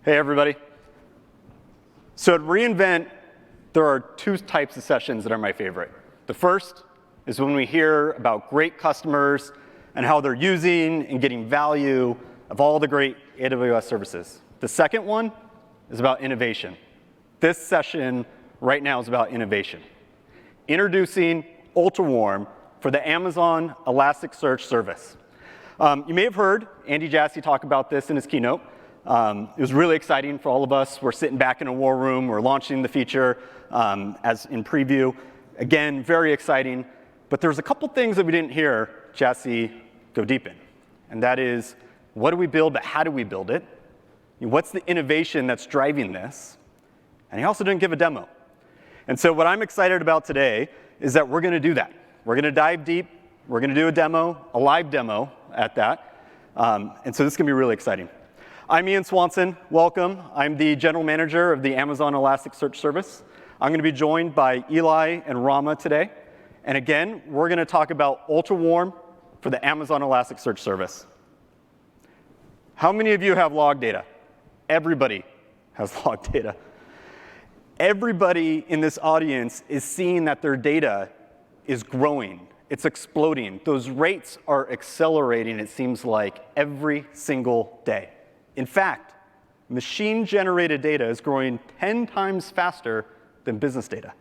Hey, everybody. So at reInvent, there are two types of sessions that are my favorite. The first is when we hear about great customers and how they're using and getting value of all the great AWS services. The second one is about innovation. This session right now is about innovation. Introducing UltraWarm for the Amazon Elasticsearch service. You may have heard Andy Jassy talk about this in his keynote. It was really exciting for all of us. We're sitting back in a war room. We're launching the feature as in preview. Again, very exciting. But there's a couple things that we didn't hear Jassy go deep in. And that is, what do we build, but how do we build it? What's the innovation that's driving this? And he also didn't give a demo. And so what I'm excited about today is that we're going to do that. We're going to dive deep. We're going to do a demo, a live demo at that. And so this is going to be really exciting. I'm Ian Swanson. Welcome. I'm the general manager of the Amazon Elasticsearch service. I'm going to be joined by Eli and Rama today. And again, we're going to talk about UltraWarm for the Amazon Elasticsearch service. How many of you have log data? Everybody has log data. Everybody in this audience is seeing that their data is growing. It's exploding. Those rates are accelerating, it seems like, every single day. In fact, machine-generated data is growing 10 times faster than business data.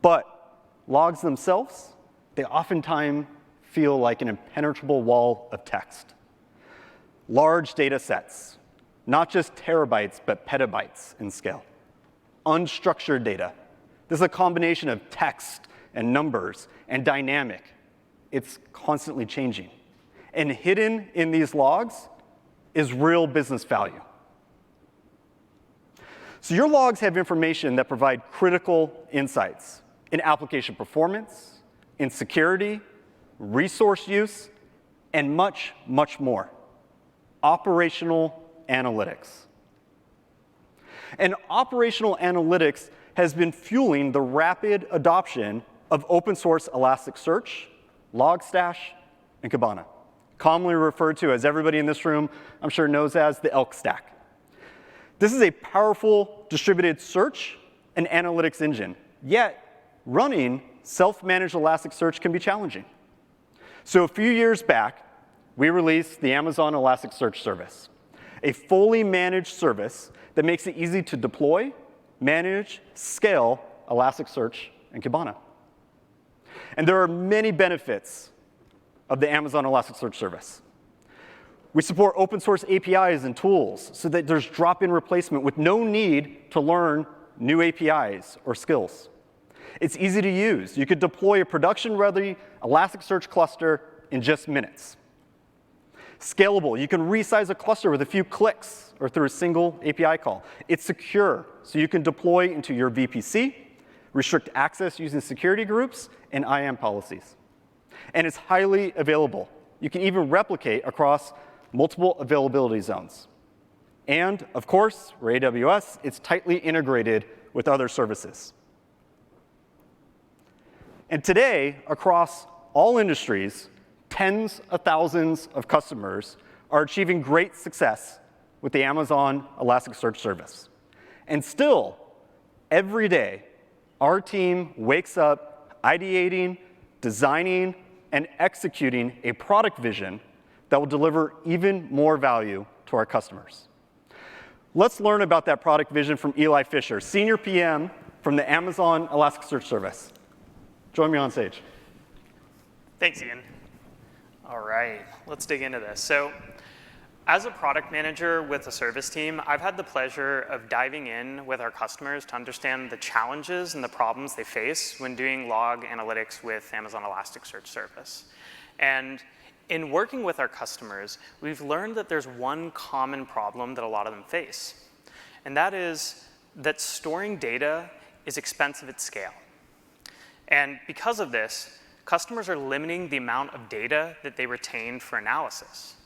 But logs themselves, they oftentimes feel like an impenetrable wall of text. Large data sets, not just terabytes, but petabytes in scale. Unstructured data. This is a combination of text and numbers and dynamic. It's constantly changing. And hidden in these logs is real business value. So your logs have information that provide critical insights in application performance, in security, resource use, and much, much more. Operational analytics. And operational analytics has been fueling the rapid adoption of open source Elasticsearch, Logstash, and Kibana, commonly referred to, as everybody in this room I'm sure knows as, the ELQ Stack. This is a powerful distributed search and analytics engine, yet running self-managed Elasticsearch can be challenging. So a few years back, we released the Amazon Elasticsearch service, a fully managed service that makes it easy to deploy, manage, scale Elasticsearch and Kibana. And there are many benefits of the Amazon Elasticsearch service. We support open source APIs and tools so that there's drop-in replacement with no need to learn new APIs or skills. It's easy to use. You could deploy a production-ready Elasticsearch cluster in just minutes. Scalable. You can resize a cluster with a few clicks or through a single API call. It's secure, so you can deploy into your VPC, restrict access using security groups, and IAM policies. And it's highly available. You can even replicate across multiple availability zones. And, of course, we're AWS. It's tightly integrated with other services. And today, across all industries, tens of thousands of customers are achieving great success with the Amazon Elasticsearch service. And still, every day, our team wakes up ideating, designing, and executing a product vision that will deliver even more value to our customers. Let's learn about that product vision from Eli Fisher, Senior PM from the Amazon Elasticsearch service. Join me on stage. Thanks, Ian. All right, let's dig into this. So, as a product manager with a service team, I've had the pleasure of diving in with our customers to understand the challenges and the problems they face when doing log analytics with Amazon Elasticsearch service. And in working with our customers, we've learned that there's one common problem that a lot of them face. And that is that storing data is expensive at scale. And because of this, customers are limiting the amount of data that they retain for analysis.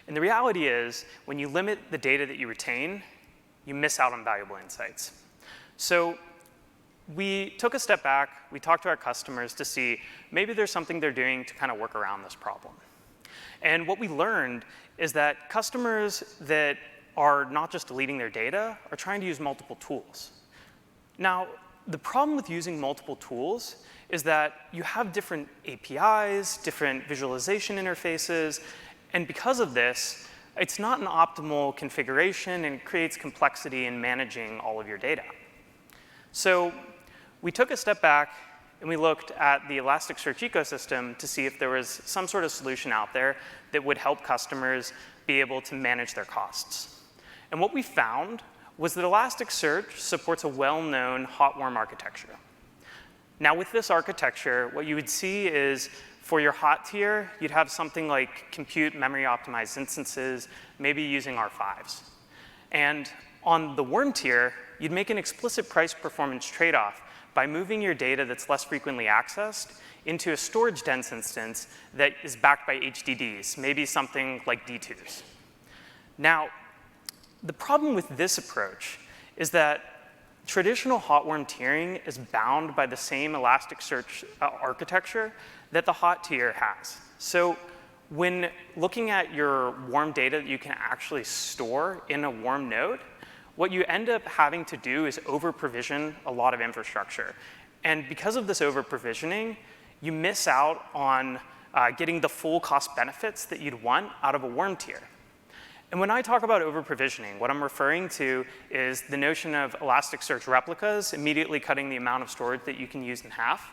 And the reality is, when you limit the data that you retain, you miss out on valuable insights. So we took a step back. We talked to our customers to see maybe there's something they're doing to kind of work around this problem. And what we learned is that customers that are not just deleting their data, are trying to use multiple tools. Now, the problem with using multiple tools is that you have different APIs, different visualization interfaces, and because of this, it's not an optimal configuration and creates complexity in managing all of your data. So we took a step back and we looked at the Elasticsearch ecosystem to see if there was some sort of solution out there that would help customers be able to manage their costs. And what we found was that Elasticsearch supports a well-known hot-warm architecture. Now with this architecture, what you would see is for your hot tier, you'd have something like compute memory optimized instances, maybe using R5s. And on the warm tier, you'd make an explicit price performance trade-off by moving your data that's less frequently accessed into a storage dense instance that is backed by HDDs, maybe something like D2s. Now, the problem with this approach is that traditional hot-warm tiering is bound by the same Elasticsearch architecture that the hot tier has. So when looking at your warm data that you can actually store in a warm node, what you end up having to do is over-provision a lot of infrastructure. And because of this over-provisioning, you miss out on getting the full cost benefits that you'd want out of a warm tier. And when I talk about over-provisioning, what I'm referring to is the notion of Elasticsearch replicas immediately cutting the amount of storage that you can use in half.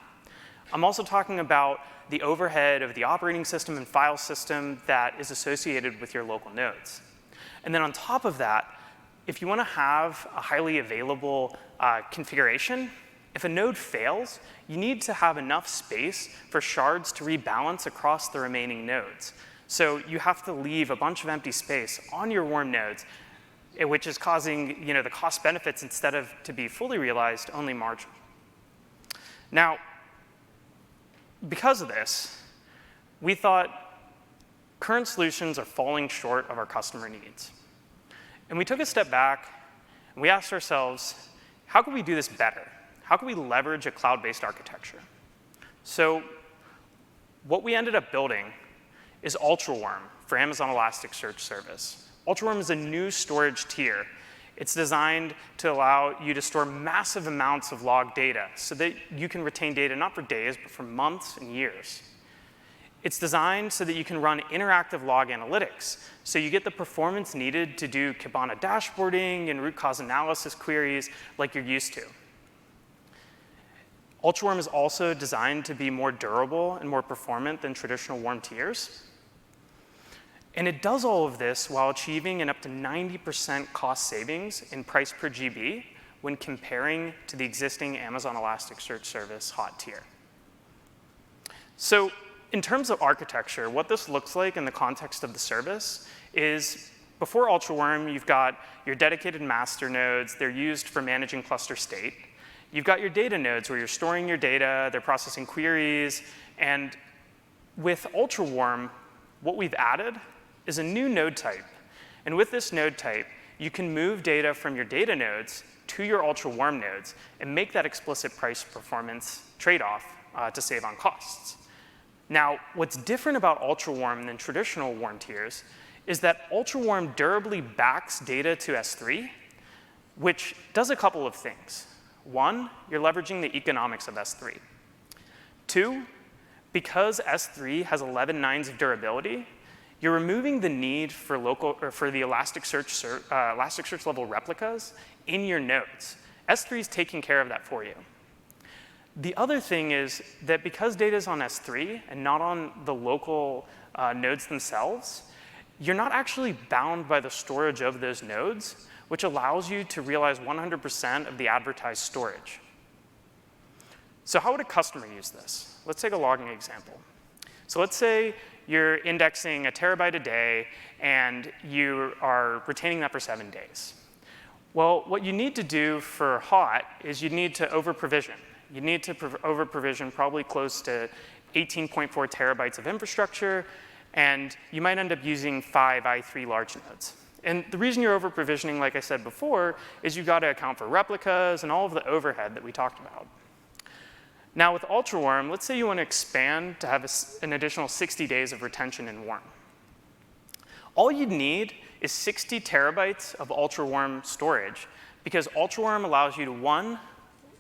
I'm also talking about the overhead of the operating system and file system that is associated with your local nodes. And then on top of that, if you want to have a highly available configuration, if a node fails, you need to have enough space for shards to rebalance across the remaining nodes. So you have to leave a bunch of empty space on your warm nodes, which is causing the cost benefits, instead of to be fully realized, only marginal. Now, because of this, we thought current solutions are falling short of our customer needs. And we took a step back and we asked ourselves, how can we do this better? How can we leverage a cloud-based architecture? So what we ended up building is UltraWarm for Amazon Elasticsearch Service. UltraWarm is a new storage tier. It's designed to allow you to store massive amounts of log data so that you can retain data not for days, but for months and years. It's designed so that you can run interactive log analytics, so you get the performance needed to do Kibana dashboarding and root cause analysis queries like you're used to. UltraWarm is also designed to be more durable and more performant than traditional warm tiers. And it does all of this while achieving an up to 90% cost savings in price per GB when comparing to the existing Amazon Elasticsearch Service hot tier. So in terms of architecture, what this looks like in the context of the service is before UltraWarm, you've got your dedicated master nodes. They're used for managing cluster state. You've got your data nodes where you're storing your data, they're processing queries, and with UltraWarm, what we've added is a new node type. And with this node type, you can move data from your data nodes to your UltraWarm nodes and make that explicit price performance trade-off to save on costs. Now, what's different about UltraWarm than traditional warm tiers is that UltraWarm durably backs data to S3, which does a couple of things. One, you're leveraging the economics of S3. Two, because S3 has 11 nines of durability, you're removing the need for the Elasticsearch level replicas in your nodes. S3 is taking care of that for you. The other thing is that because data is on S3 and not on the local nodes themselves, you're not actually bound by the storage of those nodes, which allows you to realize 100% of the advertised storage. So how would a customer use this? Let's take a logging example. So let's say you're indexing a terabyte a day, and you are retaining that for 7 days. Well, what you need to do for hot is you need to over-provision. You need to over-provision probably close to 18.4 terabytes of infrastructure, and you might end up using 5 i3 large nodes. And the reason you're over-provisioning, like I said before, is you've got to account for replicas and all of the overhead that we talked about. Now with UltraWarm, let's say you want to expand to have an additional 60 days of retention in warm. All you'd need is 60 terabytes of UltraWarm storage, because UltraWarm allows you to,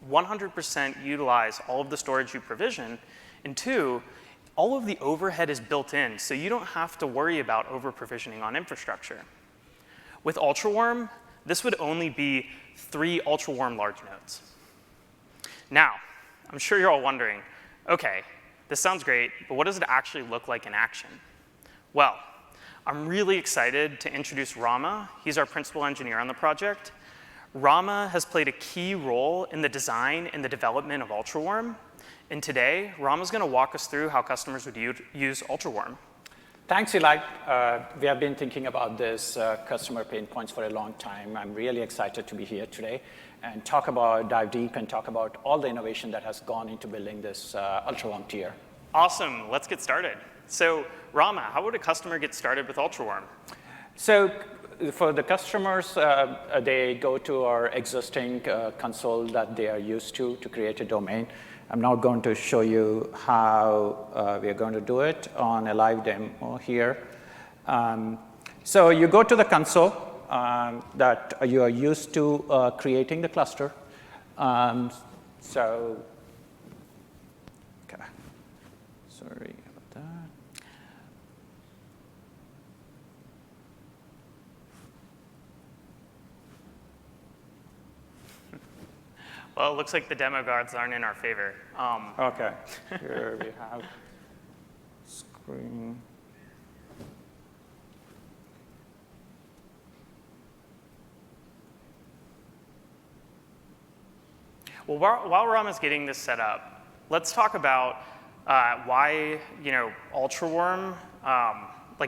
100% utilize all of the storage you provision, and 2, all of the overhead is built in, so you don't have to worry about over-provisioning on infrastructure. With UltraWarm, this would only be 3 UltraWarm large nodes. Now, I'm sure you're all wondering, OK, this sounds great, but what does it actually look like in action? Well, I'm really excited to introduce Rama. He's our principal engineer on the project. Rama has played a key role in the design and the development of UltraWarm. And today, Rama's going to walk us through how customers would use UltraWarm. Thanks, Eli. We have been thinking about this customer pain points for a long time. I'm really excited to be here today and dive deep and talk about all the innovation that has gone into building this UltraWarm tier. Awesome. Let's get started. So, Rama, how would a customer get started with UltraWarm? So, for the customers, they go to our existing console that they are used to create a domain. I'm now going to show you how we are going to do it on a live demo here. So you go to the console that you are used to creating the cluster. Okay. Sorry about that. Well, it looks like the demo guards aren't in our favor. OK. Here we have screen. Well, while Rama's getting this set up, let's talk about why UltraWarm,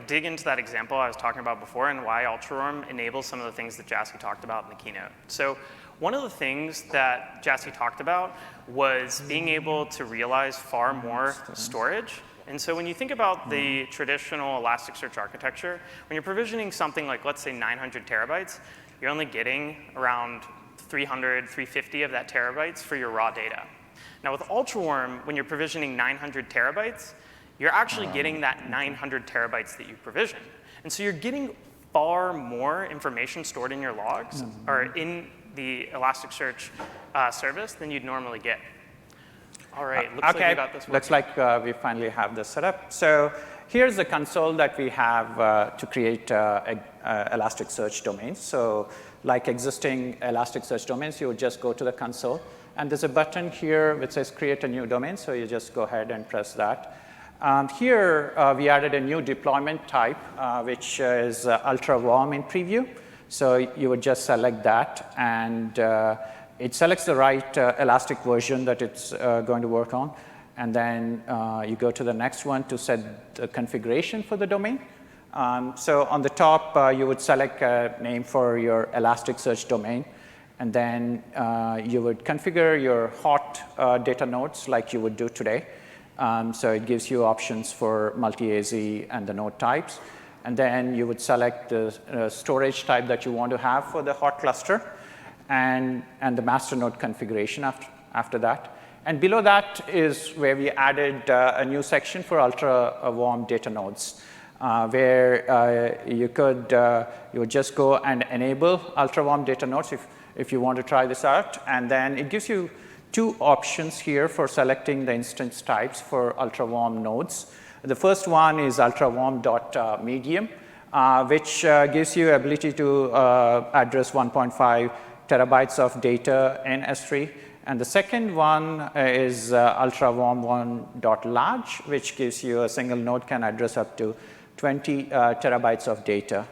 dig into that example I was talking about before and why UltraWarm enables some of the things that Jassy talked about in the keynote. So one of the things that Jassy talked about was being able to realize far more storage. And so when you think about the traditional Elasticsearch architecture, when you're provisioning something like, let's say, 900 terabytes, you're only getting around 300, 350 of that terabytes for your raw data. Now with UltraWarm, when you're provisioning 900 terabytes, you're actually getting that 900 terabytes that you provision. And so you're getting far more information stored in your logs, or in the Elasticsearch service than you'd normally get. All right, looks like we got this working. Looks like we finally have this set up. So here's the console that we have to create Elasticsearch domains. So like existing Elasticsearch domains, you would just go to the console. And there's a button here which says create a new domain. So you just go ahead and press that. Here, we added a new deployment type, which is UltraWarm in preview. So you would just select that, and it selects the right Elastic version that it's going to work on. And then you go to the next one to set the configuration for the domain. So on the top, you would select a name for your Elasticsearch domain. And then you would configure your hot data nodes like you would do today. So it gives you options for multi-AZ and the node types. And then you would select the storage type that you want to have for the hot cluster and the master node configuration after that. And below that is where we added a new section for UltraWarm data nodes, where you would just go and enable UltraWarm data nodes if you want to try this out. And then it gives you 2 options here for selecting the instance types for UltraWarm nodes. The first one is UltraWarm.medium, which gives you ability to address 1.5 terabytes of data in S3. And the second one is UltraWarm1.large, which gives you a single node can address up to 20 terabytes of data.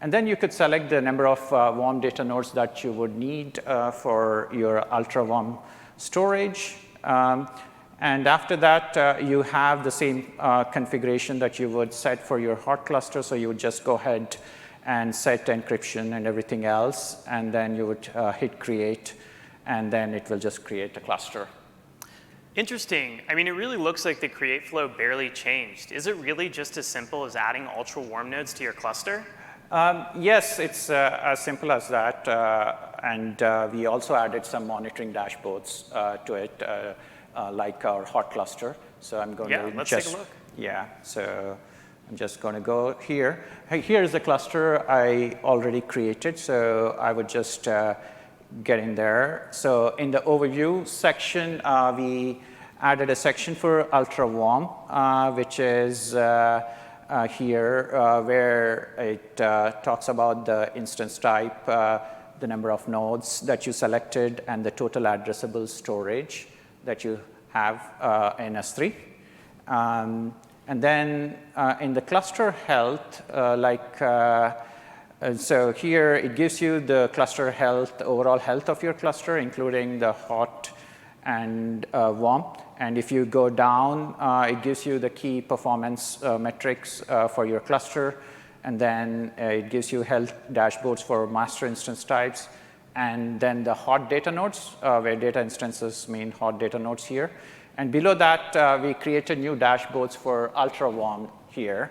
And then you could select the number of warm data nodes that you would need for your UltraWarm storage. And after that, you have the same configuration that you would set for your hot cluster. So you would just go ahead and set encryption and everything else. And then you would hit create. And then it will just create a cluster. Interesting. I mean, it really looks like the create flow barely changed. Is it really just as simple as adding UltraWarm nodes to your cluster? Yes, it's as simple as that. And we also added some monitoring dashboards to it. Like our hot cluster. So I'm going to let's take a look. Yeah, so I'm just going to go here. Here's the cluster I already created, so I would just get in there. So in the overview section, we added a section for UltraWarm, which is here, where it talks about the instance type, the number of nodes that you selected, and the total addressable storage that you have in S3. And then in the cluster health, so here it gives you the cluster health, overall health of your cluster, including the hot and warm. And if you go down, it gives you the key performance metrics for your cluster. And then it gives you health dashboards for master instance types. And then the hot data nodes, where data instances mean hot data nodes here. And below that, we created new dashboards for UltraWarm here.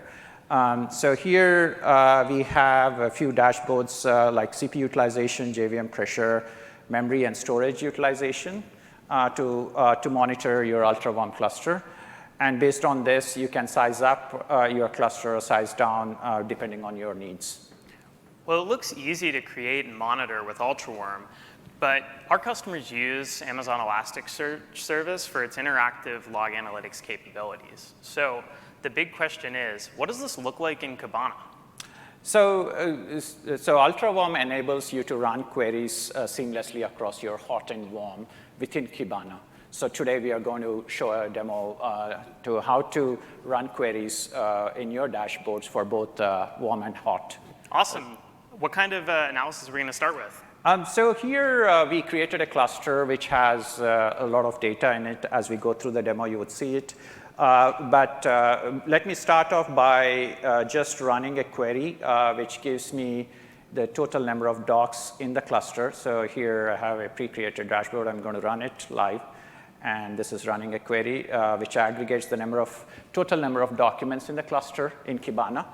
So here we have a few dashboards like CPU utilization, JVM pressure, memory and storage utilization to monitor your UltraWarm cluster. And based on this, you can size up your cluster or size down depending on your needs. Well, it looks easy to create and monitor with UltraWarm, but our customers use Amazon Elasticsearch service for its interactive log analytics capabilities. So the big question is, what does this look like in Kibana? So UltraWarm enables you to run queries seamlessly across your hot and warm within Kibana. So today we are going to show a demo to how to run queries in your dashboards for both warm and hot. Awesome. What kind of analysis are we going to start with? So here we created a cluster which has a lot of data in it. As we go through the demo, you would see it. But let me start off by just running a query, which gives me the total number of docs in the cluster. So here I have a pre-created dashboard. I'm going to run it live. And this is running a query, which aggregates the total number of documents in the cluster in Kibana.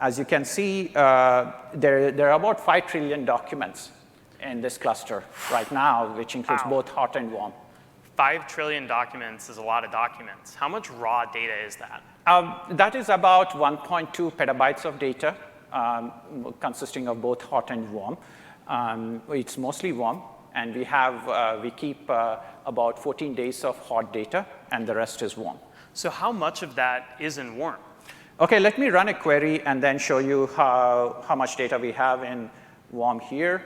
As you can see, there are about 5 trillion documents in this cluster right now, which includes both hot and warm. 5 trillion documents is a lot of documents. How much raw data is that? That is about 1.2 petabytes of data, consisting of both hot and warm. It's mostly warm, and we keep about 14 days of hot data, and the rest is warm. So how much of that is in warm? OK, let me run a query and then show you how much data we have in warm here.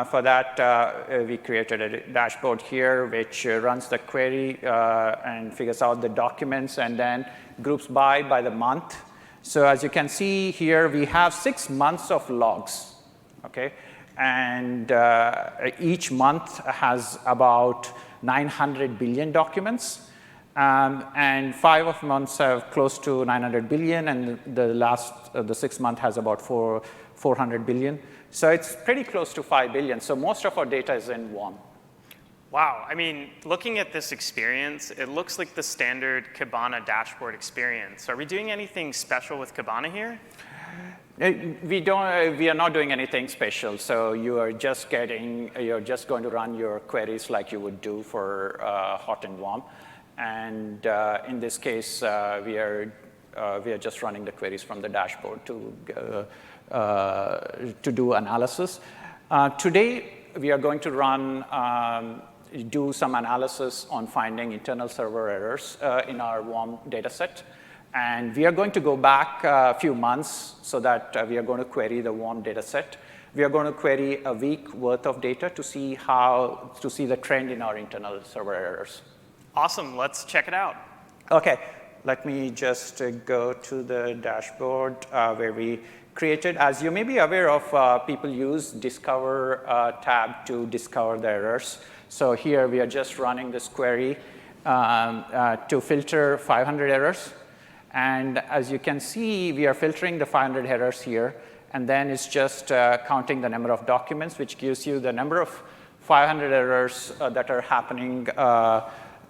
For that, we created a dashboard here, which runs the query and figures out the documents and then groups by the month. So as you can see here, we have 6 months of logs. OK? And each month has about 900 billion documents. And 5 of months have close to 900 billion, and the 6th month has about 400 billion. So it's pretty close to 5 billion. So most of our data is in warm. Wow. I mean, looking at this experience, it looks like the standard Kibana dashboard experience. Are we doing anything special with Kibana here? We are not doing anything special. So you're just going to run your queries like you would do for hot and warm. And in this case, we are just running the queries from the dashboard to do analysis. Today, we are going to do some analysis on finding internal server errors in our warm data set. And we are going to go back a few months so that we are going to query the warm data set. We are going to query a week worth of data to see the trend in our internal server errors. Awesome. Let's check it out. OK. Let me just go to the dashboard where we created. As you may be aware of, people use Discover tab to discover the errors. So here we are just running this query to filter 500 errors. And as you can see, we are filtering the 500 errors here. And then it's just counting the number of documents, which gives you the number of 500 errors that are happening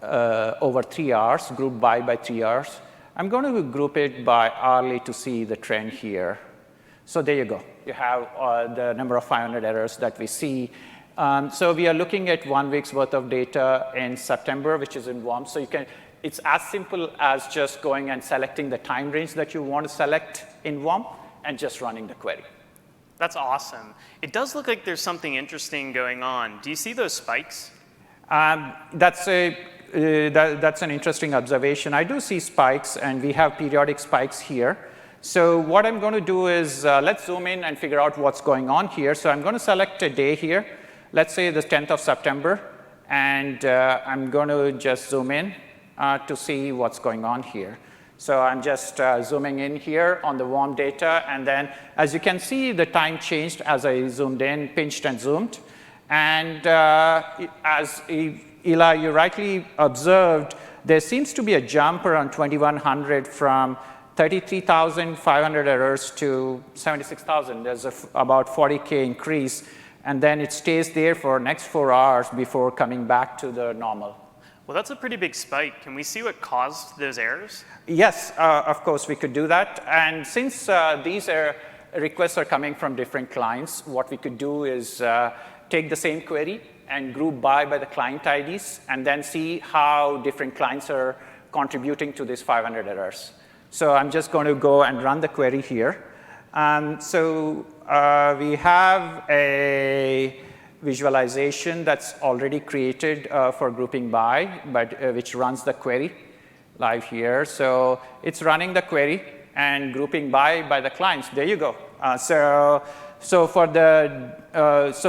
over 3 hours, grouped by 3 hours. I'm going to group it by hourly to see the trend here. So there you go. You have the number of 500 errors that we see. So we are looking at 1 week's worth of data in September, which is in warm. So it's as simple as just going and selecting the time range that you want to select in WARM and just running the query. That's awesome. It does look like there's something interesting going on. Do you see those spikes? That's an interesting observation. I do see spikes, and we have periodic spikes here. So what I'm going to do is let's zoom in and figure out what's going on here. So I'm going to select a day here. Let's say the 10th of September. And I'm going to just zoom in to see what's going on here. So I'm just zooming in here on the warm data. And then, as you can see, the time changed as I zoomed in, pinched and zoomed. And as Eli, you rightly observed, there seems to be a jump around 2100 from 33,500 errors to 76,000. There's about 40K increase. And then it stays there for next 4 hours before coming back to the normal. Well, that's a pretty big spike. Can we see what caused those errors? Yes, of course, we could do that. And since these requests are coming from different clients, what we could do is take the same query and group by the client IDs, and then see how different clients are contributing to these 500 errors. So I'm just going to go and run the query here. So we have a visualization that's already created for grouping by, but which runs the query live here. So it's running the query and grouping by the clients. There you go. So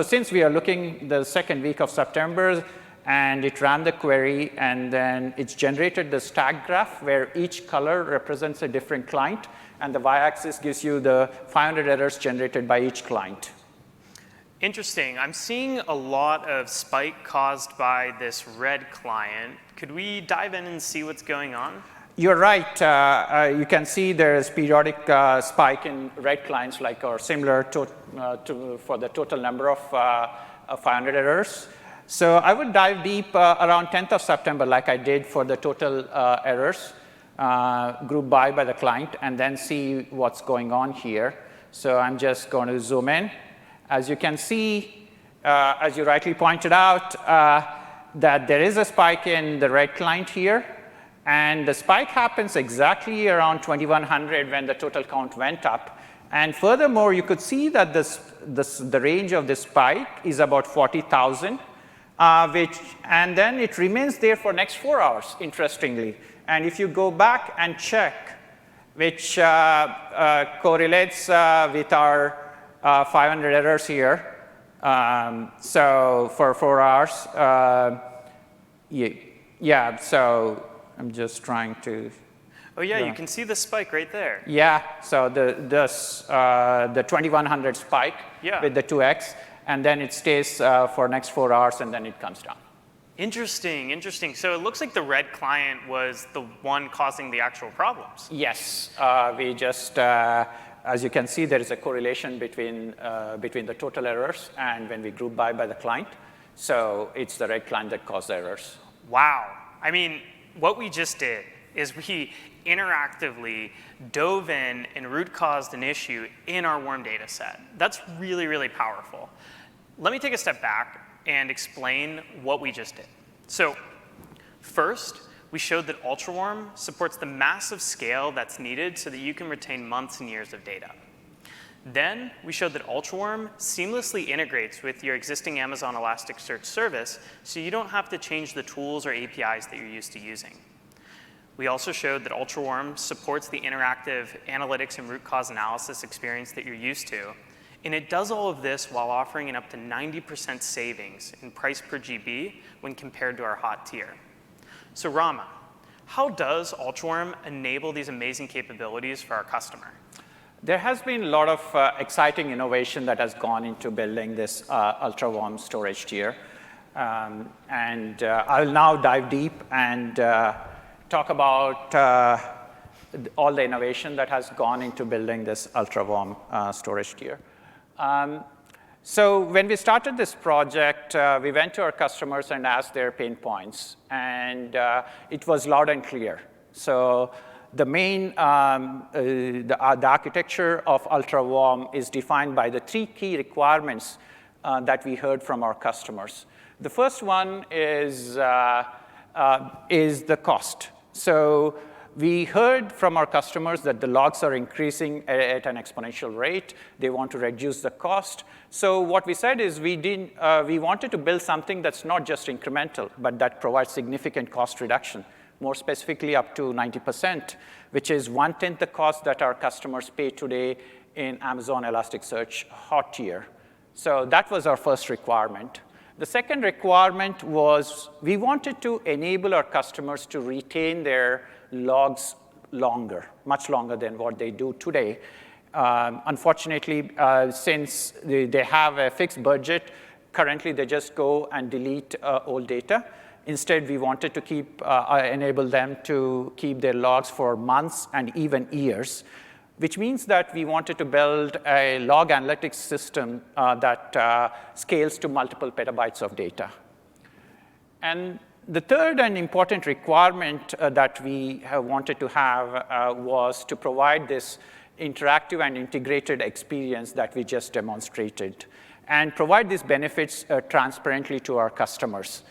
since we are looking the second week of September, and it ran the query, and then it's generated the stack graph where each color represents a different client, and the y-axis gives you the 500 errors generated by each client. Interesting. I'm seeing a lot of spike caused by this red client. Could we dive in and see what's going on? You're right. You can see there is periodic spike in red clients, like or similar for the total number of 500 errors. So I would dive deep around 10th of September, like I did for the total errors, group by the client, and then see what's going on here. So I'm just going to zoom in. As you can see, as you rightly pointed out, that there is a spike in the red client here. And the spike happens exactly around 2100 when the total count went up. And furthermore, you could see that the range of this spike is about 40,000, and then it remains there for next 4 hours, interestingly. And if you go back and check, which correlates with our 500 errors here, so for 4 hours, yeah, so I'm just trying to. Oh yeah, you can see the spike right there. Yeah, so the 2100 spike with the 2x, and then it stays for next 4 hours, and then it comes down. Interesting, interesting. So it looks like the red client was the one causing the actual problems. Yes, we just, as you can see, there is a correlation between the total errors and when we group by the client. So it's the red client that caused the errors. Wow. I mean, what we just did is we interactively dove in and root caused an issue in our warm data set. That's really, really powerful. Let me take a step back and explain what we just did. So first, we showed that UltraWarm supports the massive scale that's needed so that you can retain months and years of data. Then we showed that UltraWarm seamlessly integrates with your existing Amazon Elasticsearch service, so you don't have to change the tools or APIs that you're used to using. We also showed that UltraWarm supports the interactive analytics and root cause analysis experience that you're used to. And it does all of this while offering an up to 90% savings in price per GB when compared to our hot tier. So Rama, how does UltraWarm enable these amazing capabilities for our customer? There has been a lot of exciting innovation that has gone into building this UltraWarm storage tier. And I'll now dive deep and talk about all the innovation that has gone into building this UltraWarm storage tier. So when we started this project, we went to our customers and asked their pain points. And it was loud and clear. So the main, the architecture of UltraWarm is defined by the 3 key requirements that we heard from our customers. The first one is the cost. So we heard from our customers that the logs are increasing at an exponential rate. They want to reduce the cost. So what we said is we wanted to build something that's not just incremental, but that provides significant cost reduction, more specifically up to 90%, which is 1/10 the cost that our customers pay today in Amazon Elasticsearch hot tier. So that was our first requirement. The second requirement was we wanted to enable our customers to retain their logs longer, much longer than what they do today. Unfortunately, since they have a fixed budget, currently they just go and delete old data. Instead, we wanted to enable them to keep their logs for months and even years, which means that we wanted to build a log analytics system that scales to multiple petabytes of data. And the third and important requirement that we wanted to have was to provide this interactive and integrated experience that we just demonstrated and provide these benefits transparently to our customers.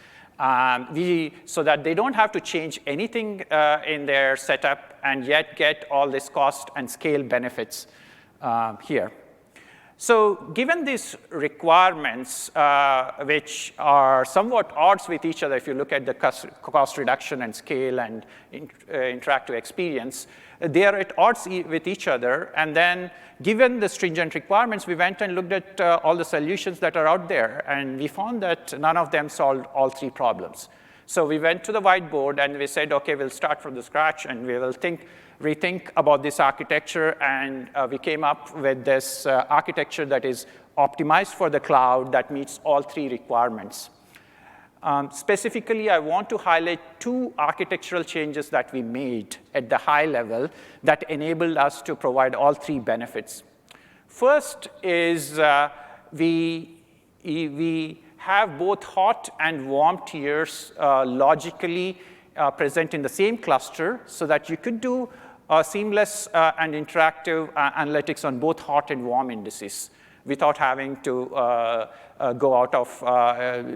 So that they don't have to change anything in their setup and yet get all this cost and scale benefits here. So given these requirements, which are somewhat odds with each other, if you look at the cost reduction and scale and interactive experience, they are at odds with each other. And then given the stringent requirements, we went and looked at all the solutions that are out there. And we found that none of them solved all three problems. So we went to the whiteboard and we said, OK, we'll start from the scratch and we will rethink about this architecture. And we came up with this architecture that is optimized for the cloud that meets all three requirements. Specifically, I want to highlight two architectural changes that we made at the high level that enabled us to provide all three benefits. First is we have both hot and warm tiers logically present in the same cluster so that you could do seamless and interactive analytics on both hot and warm indices without having to go out of,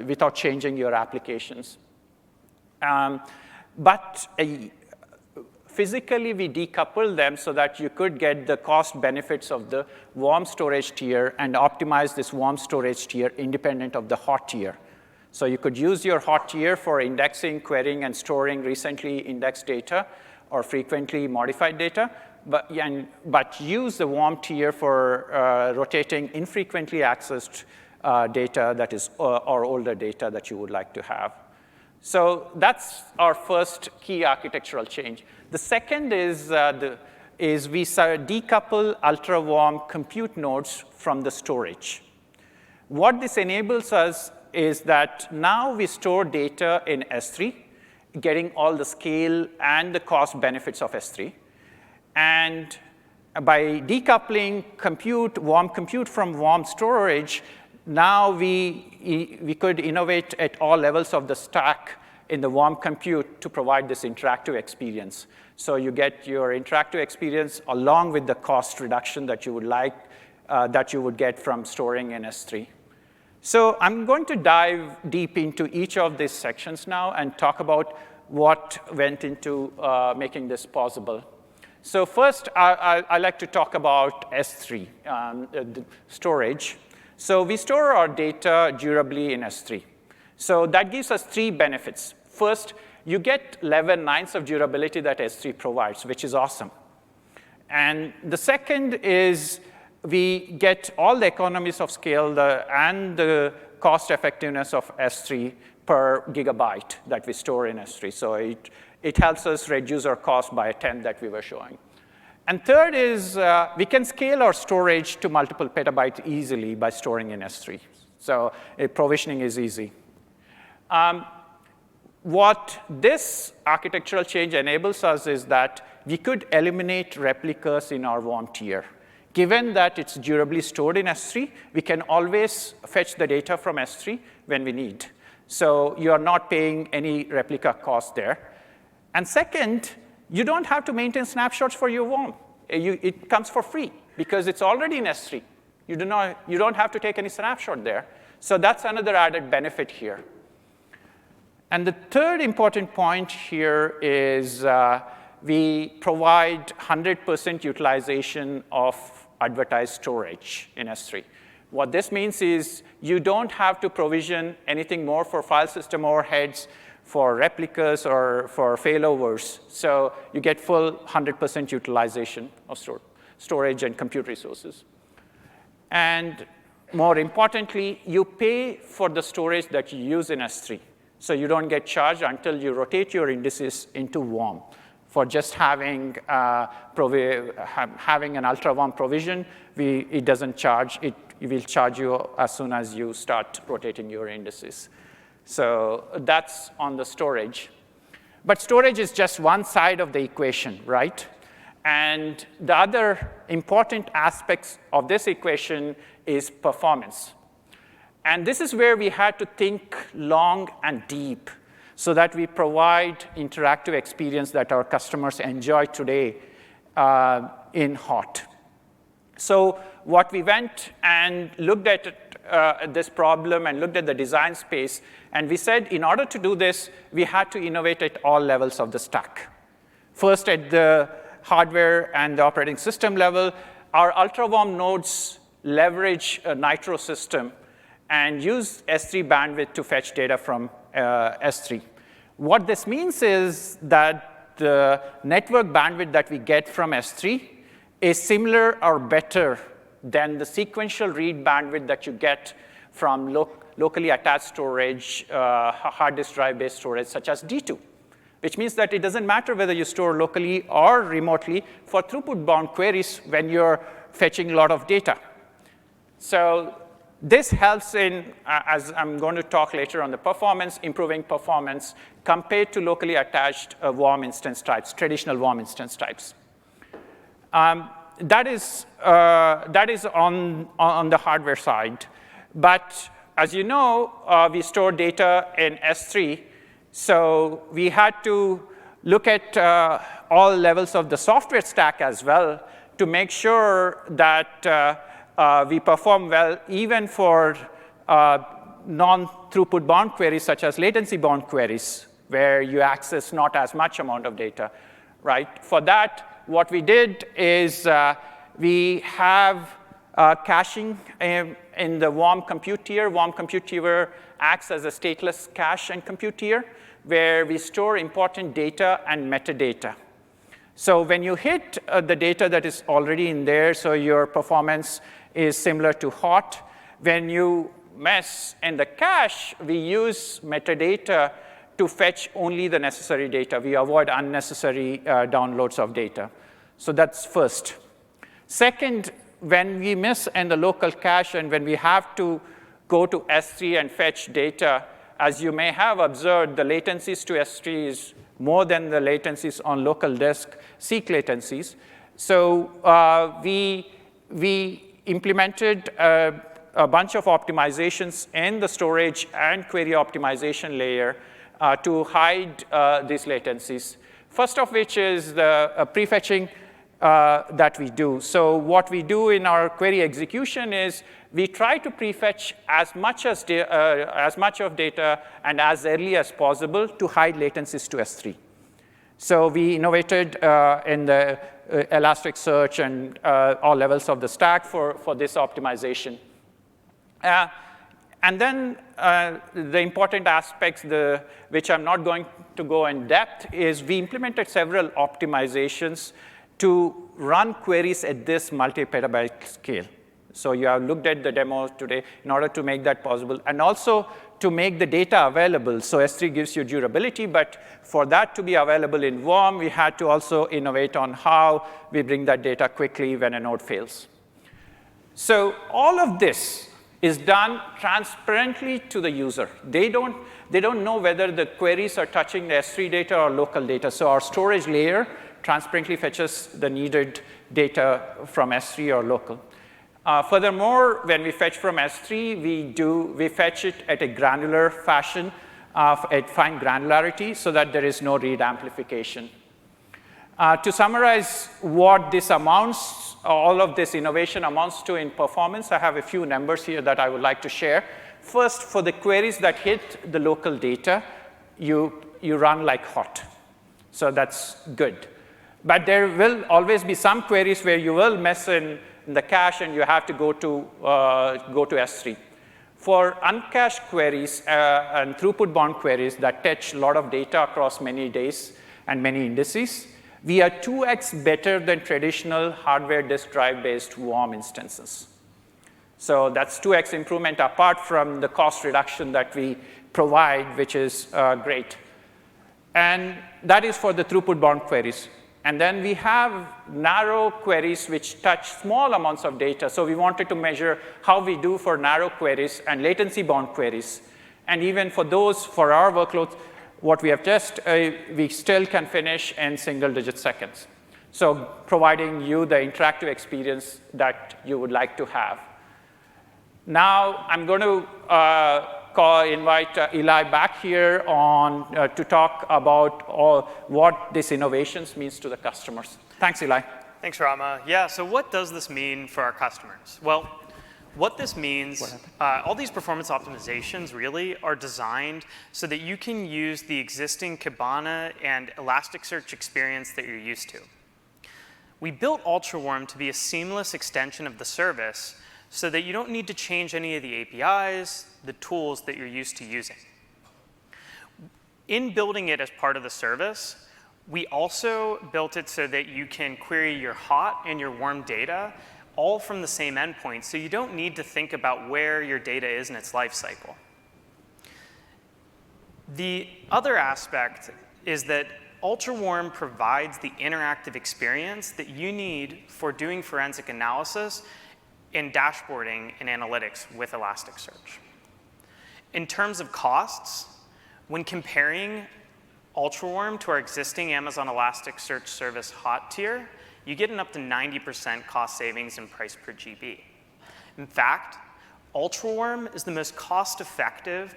without changing your applications. But physically, we decouple them so that you could get the cost benefits of the warm storage tier and optimize this warm storage tier independent of the hot tier. So you could use your hot tier for indexing, querying, and storing recently indexed data or frequently modified data, but use the warm tier for rotating infrequently accessed data that is, or older data that you would like to have. So that's our first key architectural change. The second is we decouple UltraWarm compute nodes from the storage. What this enables us is that now we store data in S3, getting all the scale and the cost benefits of S3. And by decoupling warm compute from warm storage, now we could innovate at all levels of the stack in the warm compute to provide this interactive experience. So you get your interactive experience along with the cost reduction that you would like, that you would get from storing in S3. So I'm going to dive deep into each of these sections now and talk about what went into making this possible. So first, I like to talk about S3, the storage. So we store our data durably in S3. So that gives us three benefits. First, you get 11/9 of durability that S3 provides, which is awesome. And the second is we get all the economies of scale and the cost effectiveness of S3 per gigabyte that we store in S3. So it helps us reduce our cost by 10 that we were showing. And third is we can scale our storage to multiple petabytes easily by storing in S3. So provisioning is easy. What this architectural change enables us is that we could eliminate replicas in our warm tier. Given that it's durably stored in S3, we can always fetch the data from S3 when we need. So you are not paying any replica cost there. And second, you don't have to maintain snapshots for your warm. It comes for free because it's already in S3. You don't have to take any snapshot there. So that's another added benefit here. And the third important point here is we provide 100% utilization of advertised storage in S3. What this means is you don't have to provision anything more for file system overheads, for replicas, or for failovers. So you get full 100% utilization of storage and compute resources. And more importantly, you pay for the storage that you use in S3. So you don't get charged until you rotate your indices into warm. For just having an UltraWarm provision, it doesn't charge. It will charge you as soon as you start rotating your indices. So that's on the storage. But storage is just one side of the equation, right? And the other important aspects of this equation is performance. And this is where we had to think long and deep so that we provide interactive experience that our customers enjoy today in hot. So what we went and looked at this problem and looked at the design space, and we said in order to do this, we had to innovate at all levels of the stack. First, at the hardware and the operating system level, our UltraWarm nodes leverage a Nitro system and use S3 bandwidth to fetch data from S3. What this means is that the network bandwidth that we get from S3 is similar or better than the sequential read bandwidth that you get from locally attached storage, hard disk drive-based storage, such as D2, which means that it doesn't matter whether you store locally or remotely for throughput-bound queries when you're fetching a lot of data. So this helps in, as I'm going to talk later on the performance, improving performance compared to locally attached warm instance types, traditional warm instance types. That is on the hardware side. But as you know, we store data in S3. So we had to look at all levels of the software stack as well to make sure that we perform well even for non-throughput bound queries such as latency bound queries where you access not as much amount of data, right? For that, what we did is we have caching in the warm compute tier. Warm compute tier acts as a stateless cache and compute tier where we store important data and metadata. So when you hit the data that is already in there, so your performance is similar to hot. When you mess in the cache, we use metadata to fetch only the necessary data. We avoid unnecessary downloads of data. So that's first. Second, when we miss in the local cache and when we have to go to S3 and fetch data, as you may have observed, the latencies to S3 is more than the latencies on local disk, seek latencies. So we implemented a bunch of optimizations in the storage and query optimization layer to hide these latencies. First of which is the prefetching that we do. So what we do in our query execution is we try to prefetch as much of data and as early as possible to hide latencies to S3. So we innovated in the Elasticsearch and all levels of the stack for this optimization. And then the important aspects, which I'm not going to go in depth, is we implemented several optimizations to run queries at this multi-petabyte scale. So you have looked at the demo today in order to make that possible, and also to make the data available. So S3 gives you durability, but for that to be available in warm, we had to also innovate on how we bring that data quickly when a node fails. So all of this is done transparently to the user. They don't know whether the queries are touching the S3 data or local data. So our storage layer transparently fetches the needed data from S3 or local. Furthermore, when we fetch from S3, we fetch it at a granular fashion, at fine granularity, so that there is no read amplification. To summarize what this amounts, all of this innovation amounts to in performance, I have a few numbers here that I would like to share. First, for the queries that hit the local data, you run like hot. So that's good. But there will always be some queries where you will mess in the cache and you have to go to S3. For uncached queries and throughput-bound queries that touch a lot of data across many days and many indices, we are 2x better than traditional hardware disk drive-based warm instances. So that's 2x improvement apart from the cost reduction that we provide, which is great. And that is for the throughput-bound queries. And then we have narrow queries which touch small amounts of data. So we wanted to measure how we do for narrow queries and latency-bound queries. And even for those, for our workloads, what we have we still can finish in single-digit seconds. So providing you the interactive experience that you would like to have. Now I'm going to invite Eli back here to talk about what these innovations means to the customers. Thanks, Eli. Thanks, Rama. Yeah, so what does this mean for our customers? Well, what this means, all these performance optimizations really are designed so that you can use the existing Kibana and Elasticsearch experience that you're used to. We built UltraWarm to be a seamless extension of the service so that you don't need to change any of the APIs, the tools that you're used to using. In building it as part of the service, we also built it so that you can query your hot and your warm data all from the same endpoint, so you don't need to think about where your data is in its life cycle. The other aspect is that UltraWarm provides the interactive experience that you need for doing forensic analysis and dashboarding and analytics with Elasticsearch. In terms of costs, when comparing UltraWarm to our existing Amazon Elasticsearch service hot tier, you get an up to 90% cost savings in price per GB. In fact, UltraWarm is the most cost-effective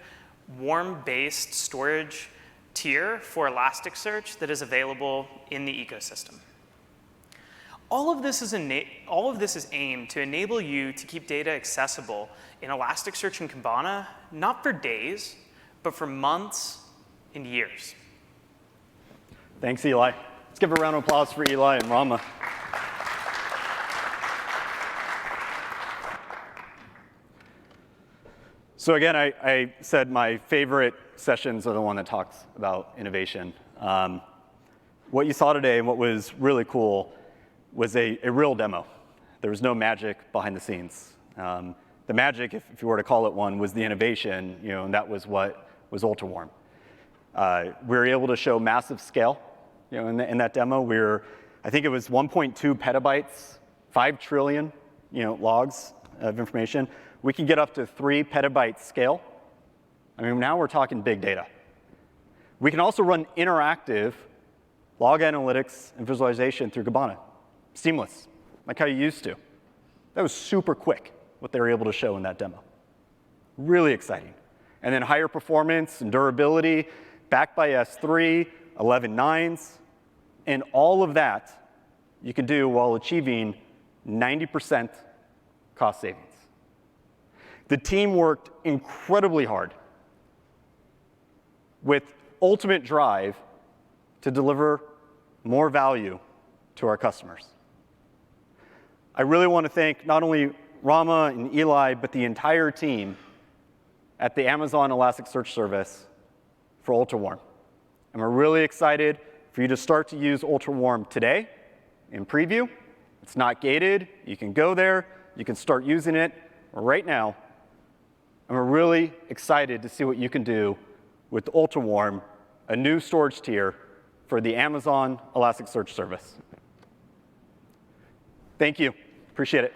warm-based storage tier for Elasticsearch that is available in the ecosystem. All of this is aimed to enable you to keep data accessible in Elasticsearch and Kibana, not for days, but for months and years. Thanks, Eli. Let's give a round of applause for Eli and Rama. So again, I said my favorite sessions are the one that talks about innovation. What you saw today and what was really cool was a real demo. There was no magic behind the scenes. The magic, if you were to call it one, was the innovation, and that was what was UltraWarm. We were able to show massive scale, in that demo. I think it was 1.2 petabytes, 5 trillion, logs of information. We can get up to 3 petabyte scale. I mean, now we're talking big data. We can also run interactive log analytics and visualization through Kibana. Seamless, like how you used to. That was super quick, what they were able to show in that demo. Really exciting. And then higher performance and durability, backed by S3, 11 nines, and all of that you can do while achieving 90% cost savings. The team worked incredibly hard with ultimate drive to deliver more value to our customers. I really want to thank not only Rama and Eli, but the entire team at the Amazon Elasticsearch service for UltraWarm. And we're really excited for you to start to use UltraWarm today in preview. It's not gated. You can go there. You can start using it right now. And we're really excited to see what you can do with UltraWarm, a new storage tier for the Amazon Elasticsearch service. Thank you. Appreciate it.